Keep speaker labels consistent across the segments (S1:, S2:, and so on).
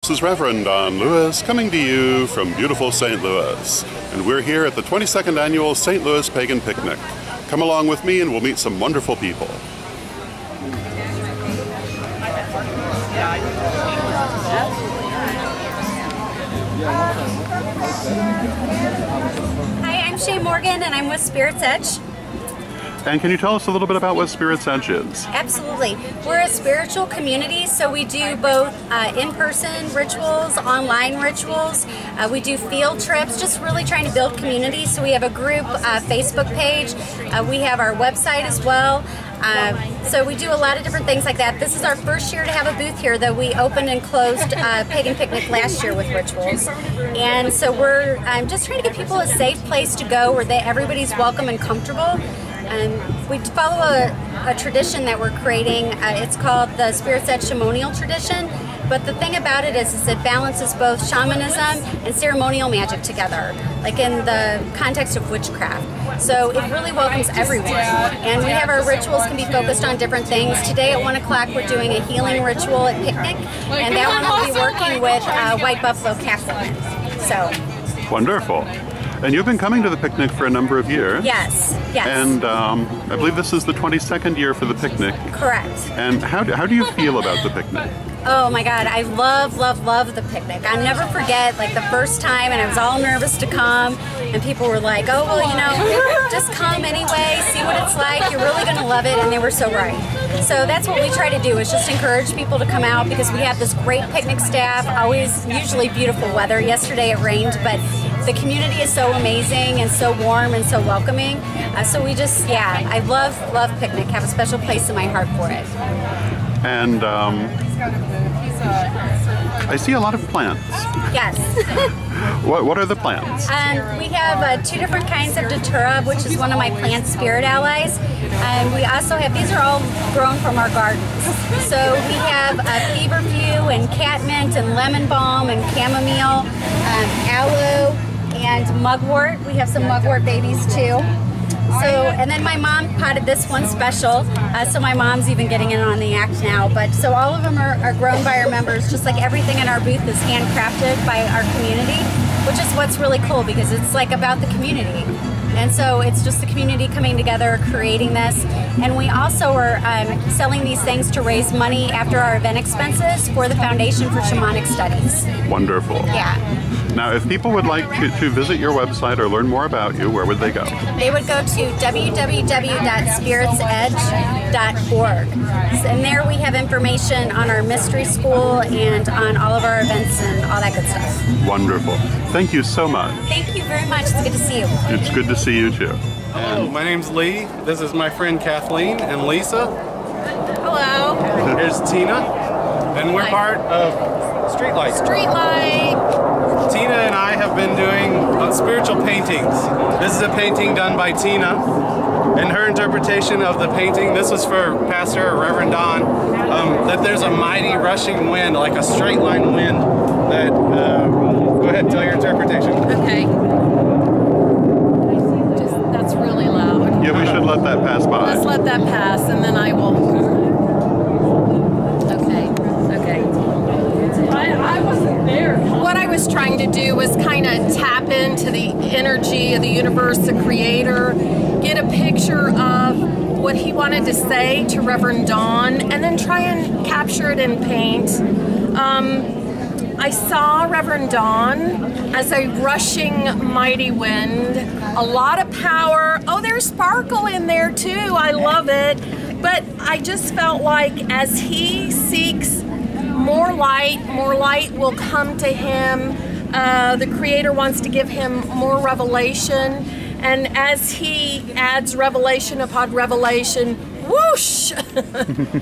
S1: This is Reverend Don Lewis coming to you from beautiful St. Louis, and we're here at the 22nd Annual St. Louis Pagan Picnic. Come along with me and we'll meet some wonderful people.
S2: Hi, I'm Shea Morgan and I'm with Spirit's Edge.
S1: And can you tell us a little bit about what Spirit's Edge is?
S2: Absolutely. We're a spiritual community, so we do both in-person rituals, online rituals. We do field trips, just really trying to build community. So we have a group Facebook page. We have our website as well. So we do a lot of different things like that. This is our first year to have a booth here, though we opened and closed Pagan Picnic last year with rituals. And so we're just trying to give people a safe place to go where everybody's welcome and comfortable. We follow a tradition that we're creating. It's called the Spirit's Edge Shamanial tradition. But the thing about it is it balances both shamanism and ceremonial magic together, like in the context of witchcraft. So it really welcomes everyone. And we have our rituals can be focused on different things. Today at 1 o'clock we're doing a healing ritual at Picnic, and that one will be working with White Buffalo Catholic. So
S1: wonderful. And you've been coming to the picnic for a number of years.
S2: Yes, yes.
S1: And I believe this is the 22nd year for the picnic.
S2: Correct.
S1: And how do you feel about the picnic?
S2: Oh my God, I love, love, love the picnic. I'll never forget like the first time, and I was all nervous to come, and people were like, oh, well, you know, just come anyway, see what it's like, you're really gonna love it, and they were so right. So that's what we try to do, is just encourage people to come out, because we have this great picnic staff, usually beautiful weather. Yesterday it rained, but the community is so amazing and so warm and so welcoming. So we just, yeah, I love picnic, have a special place in my heart for it.
S1: And I see a lot of plants.
S2: Yes.
S1: What are the plants?
S2: We have 2 different kinds of datura, which is one of my plant spirit allies. And we also have, these are all grown from our gardens. So we have feverfew and catmint and lemon balm and chamomile, aloe and mugwort. We have some mugwort babies too. So, and then my mom potted this one special, so my mom's even getting in on the act now. But so all of them are grown by our members, just like everything in our booth is handcrafted by our community, which is what's really cool, because it's like about the community. And so it's just the community coming together, creating this. And we also are selling these things to raise money after our event expenses for the Foundation for Shamanic Studies.
S1: Wonderful.
S2: Yeah.
S1: Now, if people would like to visit your website or learn more about you, where would they go?
S2: They would go to www.spiritsedge.org. And there we have information on our mystery school and on all of our events and all that good stuff.
S1: Wonderful. Thank you so much.
S2: Thank you very much. It's good to see you.
S1: It's good to see you too.
S3: Hello, my name's Lee. This is my friend Kathleen and Lisa.
S4: Hello.
S3: Here's Tina. And we're part of Streetlight.
S4: Streetlight.
S3: Tina and I have been doing spiritual paintings. This is a painting done by Tina, and her interpretation of the painting, this was for Pastor or Reverend Don, that the's a mighty rushing wind, like a straight line wind, that, go ahead, tell your interpretation.
S4: Okay. That's really loud.
S1: Yeah, we should let that pass by.
S4: Let's let that pass, and then I will. I wasn't there. What I was trying to do was kind of tap into the energy of the universe, the creator, get a picture of what he wanted to say to Reverend Don, and then try and capture it in paint. I saw Reverend Don as a rushing mighty wind, a lot of power. Oh, there's sparkle in there too, I love it. But I just felt like as he seeks more light will come to him. The Creator wants to give him more revelation, and as he adds revelation upon revelation, whoosh!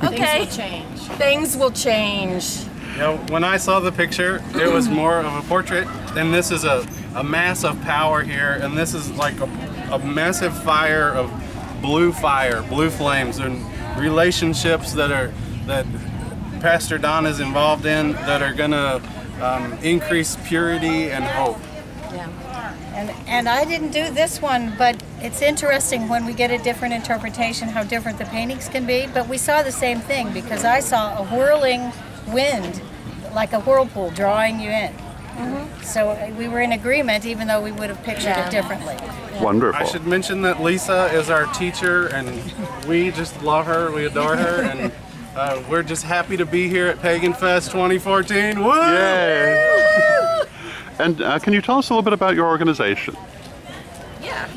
S4: Okay, things will change.
S3: You know, when I saw the picture, it was more of a portrait, and this is a mass of power here, and this is like a massive fire of blue flames, and relationships that Pastor Don is involved in that are going to increase purity and hope.
S5: Yeah. And I didn't do this one, but it's interesting when we get a different interpretation how different the paintings can be. But we saw the same thing, because I saw a whirling wind like a whirlpool drawing you in. So we were in agreement, even though we would have pictured it differently.
S1: Wonderful.
S3: I should mention that Lisa is our teacher, and we just love her, we adore her, and we're just happy to be here at Pagan Fest 2014. Woo!
S1: Yay! And can you tell us a little bit about your organization?
S6: Yeah.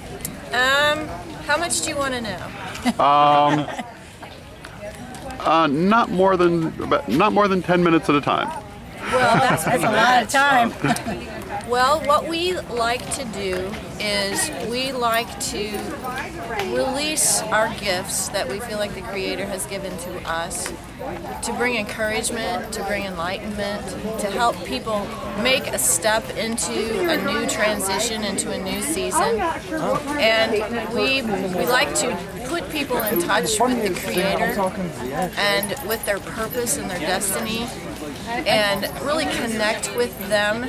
S6: How much do you want to know?
S1: Not more than 10 minutes at a time.
S6: Well,
S5: That's a lot of time.
S6: well, what we like to do is we like to release our gifts that we feel like the Creator has given to us, to bring encouragement, to bring enlightenment, to help people make a step into a new transition, into a new season. And we like to put people in touch with the Creator and with their purpose and their destiny, and really connect with them,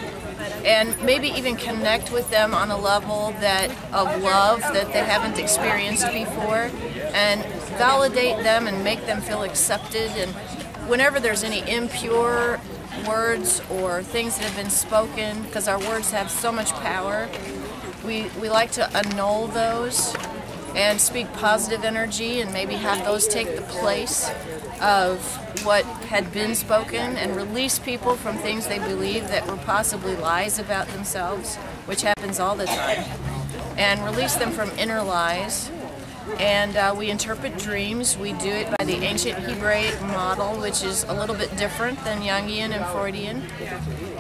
S6: and maybe even connect with them on a level of love that they haven't experienced before, and validate them and make them feel accepted. And whenever there's any impure words or things that have been spoken, because our words have so much power, we like to annul those and speak positive energy, and maybe have those take the place of what had been spoken, and release people from things they believe that were possibly lies about themselves, which happens all the time, and release them from inner lies. And we interpret dreams. We do it by the ancient Hebraic model, which is a little bit different than Jungian and Freudian.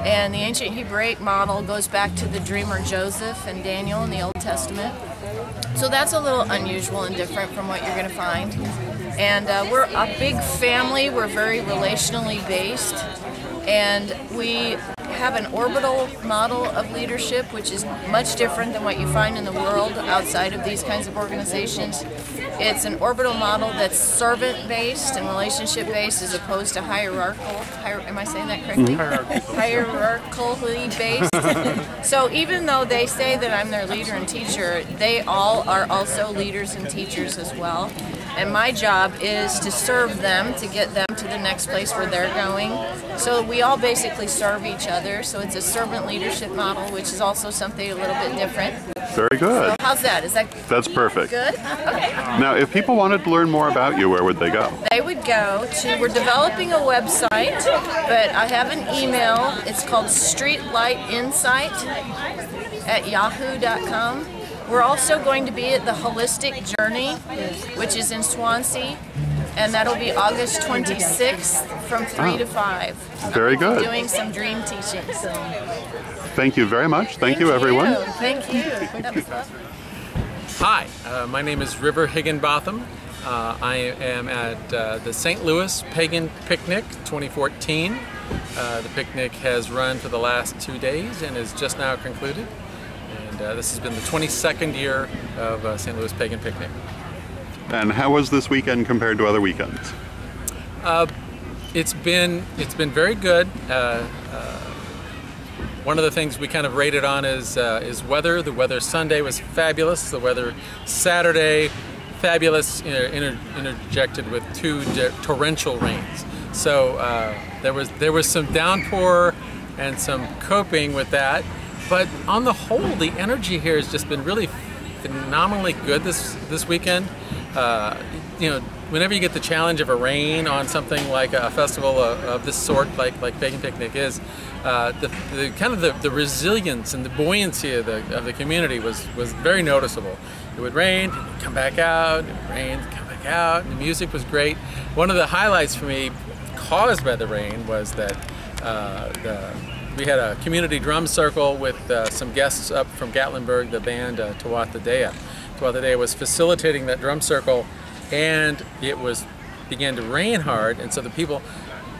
S6: And the ancient Hebraic model goes back to the dreamer Joseph and Daniel in the Old Testament. So that's a little unusual and different from what you're going to find. And we're a big family. We're very relationally based. And we have an orbital model of leadership, which is much different than what you find in the world outside of these kinds of organizations. It's an orbital model that's servant-based and relationship-based, as opposed to hierarchical. Am I saying that correctly? Hierarchically based. So even though they say that I'm their leader and teacher, they all are also leaders and teachers as well. And my job is to serve them, to get them to the next place where they're going. So we all basically serve each other. So it's a servant leadership model, which is also something a little bit different.
S1: Very good.
S6: So how's that? Is that
S1: That's perfect.
S6: good? Okay.
S1: Now, if people wanted to learn more about you, where would they go?
S6: They would go to, we're developing a website, but I have an email. It's called streetlightinsight@yahoo.com. We're also going to be at the Holistic Journey, which is in Swansea, and that'll be August 26th from 3 to 5.
S1: Very good.
S6: Doing some dream teachings.
S1: Thank you very much. Thank you, everyone.
S6: Thank you. That was lovely.
S7: Hi, my name is River Higginbotham. I am at the St. Louis Pagan Picnic 2014. The picnic has run for the last 2 days and is just now concluded. And this has been the 22nd year of St. Louis Pagan Picnic.
S1: And how was this weekend compared to other weekends?
S7: It's been very good. One of the things we kind of rated on is weather. The weather Sunday was fabulous. The weather Saturday, fabulous, interjected with 2 torrential rains. So there was some downpour and some coping with that. But on the whole, the energy here has just been really phenomenally good this weekend. Whenever you get the challenge of a rain on something like a festival of this sort, like Pagan Picnic is, the resilience and the buoyancy of the community was very noticeable. It would rain, it would come back out, it would rain, come back out, and the music was great. One of the highlights for me, caused by the rain, was that we had a community drum circle with some guests up from Gatlinburg, the band Tuatha Dea was facilitating that drum circle, and it began to rain hard, and so the people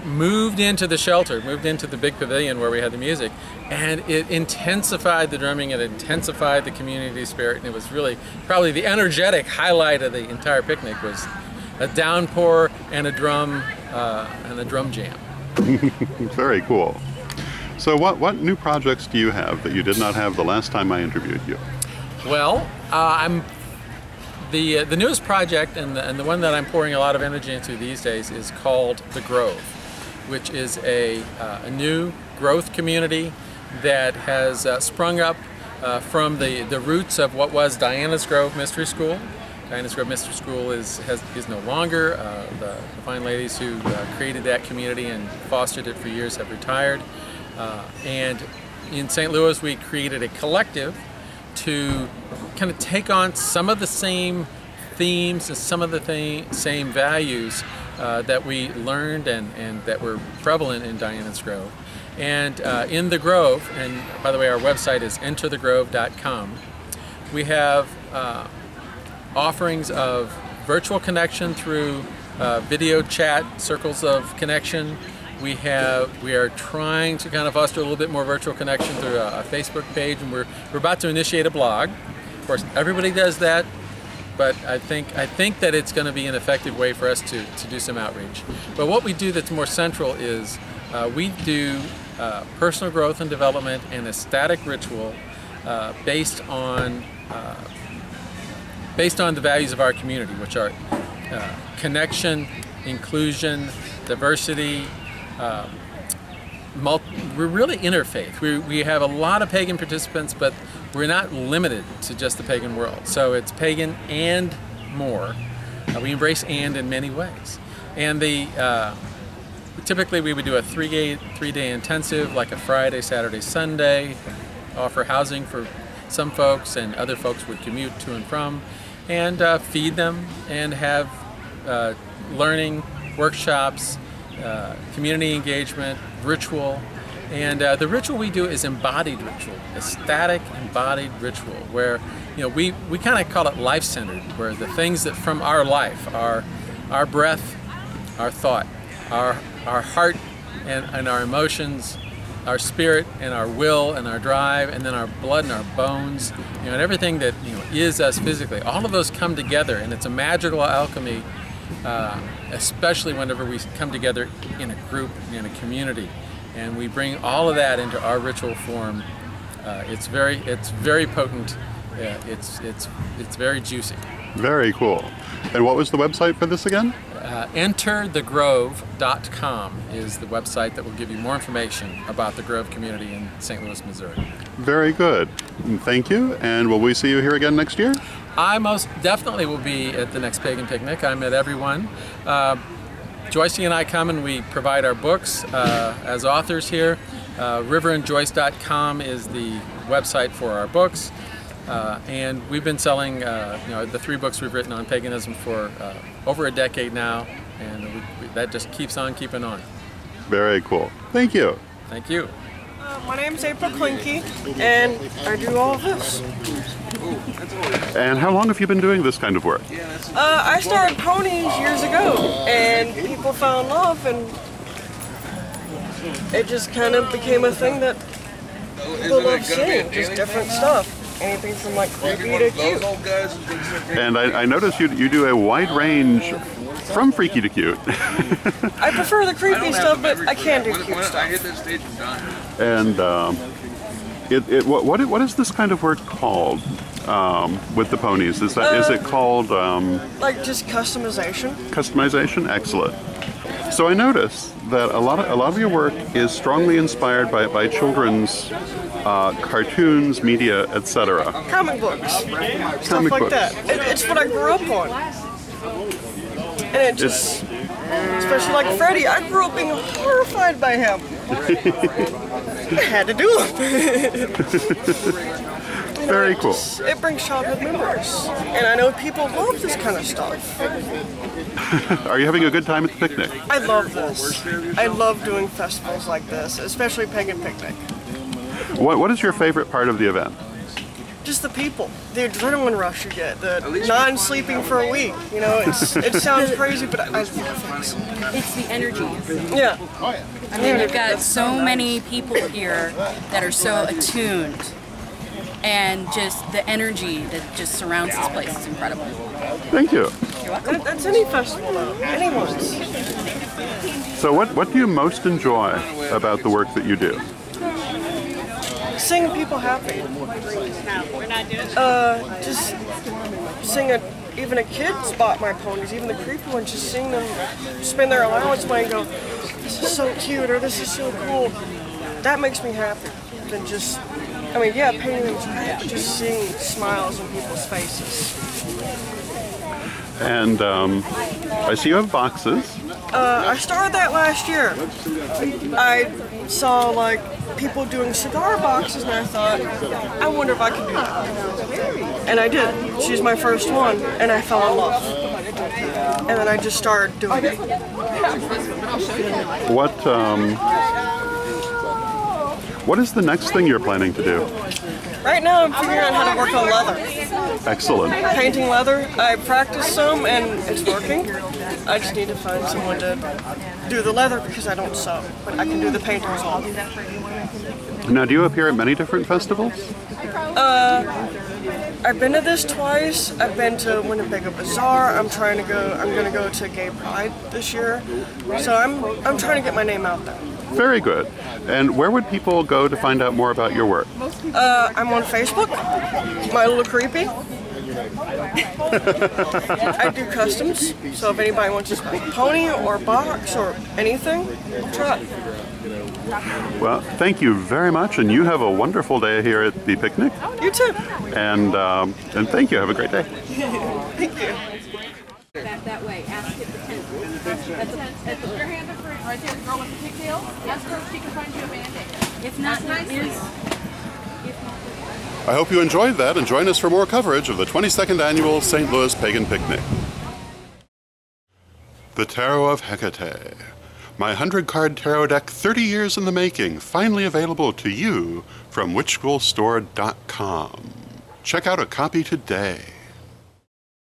S7: moved into the shelter, moved into the big pavilion where we had the music, and it intensified the drumming, it intensified the community spirit, and it was really probably the energetic highlight of the entire picnic was a downpour and a drum jam.
S1: Very cool. So what new projects do you have that you did not have the last time I interviewed you?
S7: Well, the newest project and the one that I'm pouring a lot of energy into these days is called The Grove. which is a new growth community that has sprung up from the roots of what was Diana's Grove Mystery School. Diana's Grove Mystery School is no longer. The fine ladies who created that community and fostered it for years have retired. And in St. Louis we created a collective to kind of take on some of the same themes and some of the same values that we learned and that were prevalent in Diana's Grove. And in the Grove, and by the way our website is enterthegrove.com, we have offerings of virtual connection through video chat, circles of connection. We are trying to kind of foster a little bit more virtual connection through a Facebook page, and we're about to initiate a blog. Of course, everybody does that, but I think that it's going to be an effective way for us to do some outreach. But what we do that's more central is we do personal growth and development and ecstatic ritual based on the values of our community, which are connection, inclusion, diversity. We're really interfaith. We have a lot of pagan participants, but we're not limited to just the pagan world. So it's pagan and more. We embrace and in many ways. And typically we would do a three-day intensive, like a Friday, Saturday, Sunday, offer housing for some folks, and other folks would commute to and from, and feed them and have learning workshops, community engagement, ritual. And the ritual we do is embodied ritual, ecstatic embodied ritual, where we kind of call it life-centered, where the things that from our life, our breath, our thought, our heart and our emotions, our spirit and our will and our drive, and then our blood and our bones, and everything that is us physically, all of those come together, and it's a magical alchemy, especially whenever we come together in a group, in a community, and we bring all of that into our ritual form. It's very potent. It's very juicy.
S1: Very cool. And what was the website for this again?
S7: Enterthegrove.com is the website that will give you more information about the Grove community in St. Louis, Missouri.
S1: Very good. Thank you. And will we see you here again next year?
S7: I most definitely will be at the next Pagan Picnic. I met everyone. Joyce and I come and we provide our books as authors here. riverandjoyce.com is the website for our books. And we've been selling the 3 books we've written on paganism for over a decade now, and that just keeps on keeping on.
S1: Very cool. Thank you.
S7: Thank you.
S8: My name's Klenke, and I do all of this.
S1: And how long have you been doing this kind of work?
S8: I started ponies years ago, and people fell in love, and it just kind of became a thing that people love seeing, just different stuff. Anything from like creepy to cute.
S1: And I noticed you do a wide range from freaky to cute.
S8: I prefer the creepy stuff, but I can do cute stuff.
S1: And what is this kind of work called with the ponies? Is it called
S8: like just customization?
S1: Customization, excellent. So I noticed that a lot of your work is strongly inspired by children's cartoons, media, etc.
S8: Comic books, stuff like that. It's what I grew up on, and it just, especially like Freddy, I grew up being horrified by him. I had to do it.
S1: Very cool.
S8: It brings childhood memories, and I know people love this kind of stuff.
S1: Are you having a good time at the picnic?
S8: I love this. I love doing festivals like this, especially Pagan Picnic.
S1: What is your favorite part of the event?
S8: Just the people, the adrenaline rush you get, the non-sleeping for a week. It sounds crazy, but I love it.
S9: It's the energy.
S8: Yeah.
S9: I mean, you've got so many people here that are so attuned, and just the energy that just surrounds this place is incredible.
S1: Thank you.
S8: You're welcome. That's any festival, though. Anyone's.
S1: So what do you most enjoy about the work that you do?
S8: Seeing people happy. Just seeing a even a kid's bought my ponies, even the creepy ones, just seeing them spend their allowance money and go, this is so cute, or this is so cool. That makes me happy than just, I mean, yeah, painting them's great, but just seeing smiles on people's faces.
S1: And I see you have boxes.
S8: I started that last year. I saw like people doing cigar boxes, and I thought, I wonder if I could do that. And I did. She's my first one, and I fell in love. And then I just started doing it.
S1: What is the next thing you're planning to do?
S8: Right now I'm figuring out how to work on leather.
S1: Excellent.
S8: Painting leather. I practiced some and it's working. I just need to find someone to do the leather because I don't sew, but I can do the painting as well.
S1: Now, do you appear at many different festivals?
S8: I've been to this twice. I've been to Winnebago Bazaar. I'm going to go to Gay Pride this year. So I'm trying to get my name out there.
S1: Very good. And where would people go to find out more about your work?
S8: I'm on Facebook. My Little Creepy. I do customs, so if anybody wants to buy a pony or box or anything, try it.
S1: Well, thank you very much, and you have a wonderful day here at the picnic.
S8: You too.
S1: And thank you. Have a great day.
S8: Thank you.
S10: That way. Ask it the tent. Put your hand up right there, the girl with the pigtail. Ask her if she can find you a Band-Aid. If not, there is.
S1: I hope you enjoyed that, and join us for more coverage of the 22nd Annual St. Louis Pagan Picnic. The Tarot of Hecate. My 100-card tarot deck, 30 years in the making, finally available to you from witchschoolstore.com. Check out a copy today.